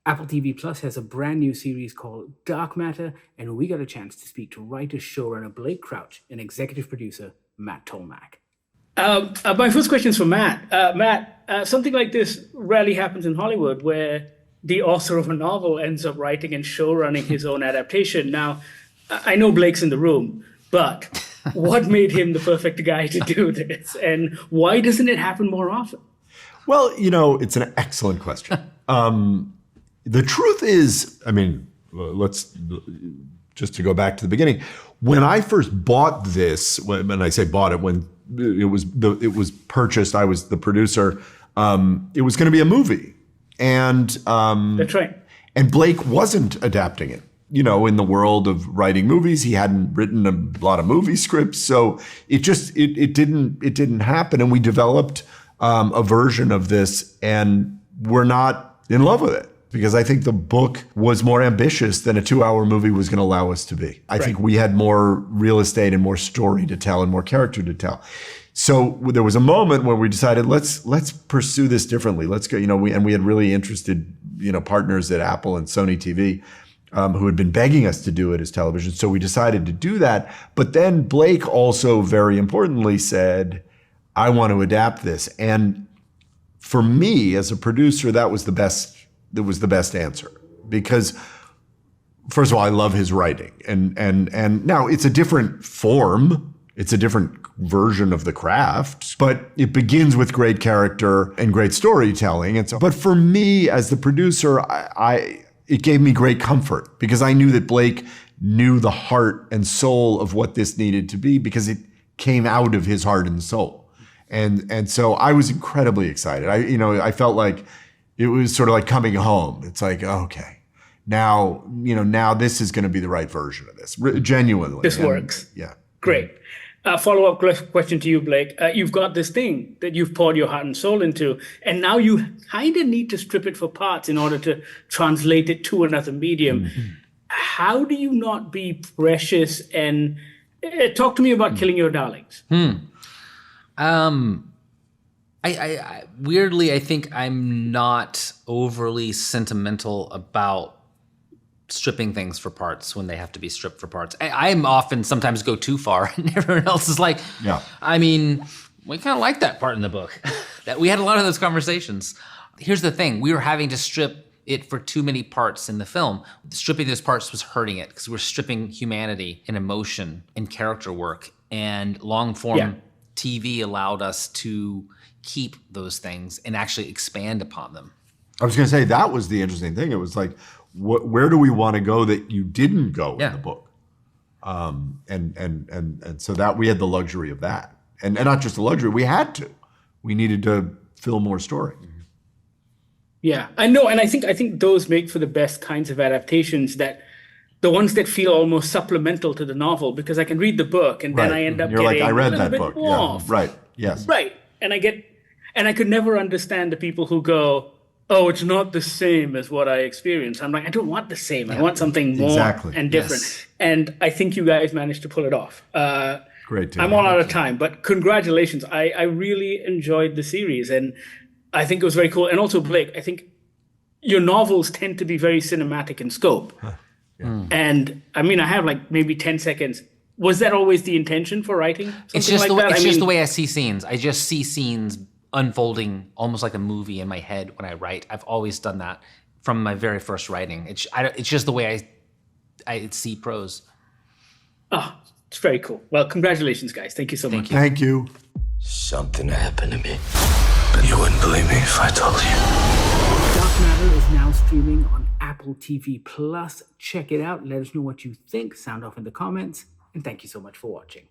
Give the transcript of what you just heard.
Apple TV Plus has a brand new series called Dark Matter, and we got a chance to speak to writer-showrunner Blake Crouch and executive producer Matt Tolmach. My first question is for Matt. Matt, something like this rarely happens in Hollywood, where the author of a novel ends up writing and showrunning his own adaptation. Now, I know Blake's in the room, but what made him the perfect guy to do this? And why doesn't it happen more often? Well, it's an excellent question. The truth is, let's just to go back to the beginning. When I first bought this, when I say bought it, when it was purchased, I was the producer. It was going to be a movie, and that's right. And Blake wasn't adapting it. In the world of writing movies, he hadn't written a lot of movie scripts, so it didn't happen. And we developed a version of this, and we're not in love with it because I think the book was more ambitious than a 2-hour movie was going to allow us to be. I think we had more real estate and more story to tell and more character to tell. So there was a moment where we decided let's pursue this differently. Let's go. We had really interested partners at Apple and Sony TV. Who had been begging us to do it as television. So we decided to do that. But then Blake also very importantly said, I want to adapt this. And for me as a producer, that was the best answer. Because first of all, I love his writing. And now it's a different form. It's a different version of the craft, but it begins with great character and great storytelling. And so, but for me as the producer, it gave me great comfort because I knew that Blake knew the heart and soul of what this needed to be because it came out of his heart and soul. And so I was incredibly excited. I felt like it was sort of like coming home. It's like, okay, now this is going to be the right version of this. Genuinely. This works. Yeah. Great. Follow-up question to you, Blake. You've got this thing that you've poured your heart and soul into, and now you kind of need to strip it for parts in order to translate it to another medium. Mm-hmm. How do you not be precious? And talk to me about Killing Your Darlings. I weirdly, I think I'm not overly sentimental about stripping things for parts when they have to be stripped for parts. I'm often sometimes go too far and everyone else is like, yeah. We kind of like that part in the book. That we had a lot of those conversations. Here's the thing, we were having to strip it for too many parts in the film. Stripping those parts was hurting it because we're stripping humanity and emotion and character work, and long form TV allowed us to keep those things and actually expand upon them. I was going to say that was the interesting thing. It was like, where do we want to go that you didn't go in the book? And so that we had the luxury of that. And not just the luxury, we had to. We needed to fill more story. Yeah, I know. And I think those make for the best kinds of adaptations, that the ones that feel almost supplemental to the novel, because I can read the book and then I end up getting I read a little that bit book. off. Yeah. Right. Yes. Right. And I could never understand the people who go, oh, it's not the same as what I experienced. I'm like, I don't want the same. I want something more and different. Yes. And I think you guys managed to pull it off. Great. I'm all out of time, but congratulations. I really enjoyed the series, and I think it was very cool. And also, Blake, I think your novels tend to be very cinematic in scope. And I have like maybe 10 seconds. Was that always the intention for writing? It's just the way I see scenes. I just see scenes unfolding almost like a movie in my head when I write. I've always done that from my very first writing. It's just the way I see prose. Oh, it's very cool. Well, congratulations, guys. Thank you so much. Thank you. Something happened to me, but you wouldn't believe me if I told you. Dark Matter is now streaming on Apple TV Plus. Check it out. Let us know what you think. Sound off in the comments. And thank you so much for watching.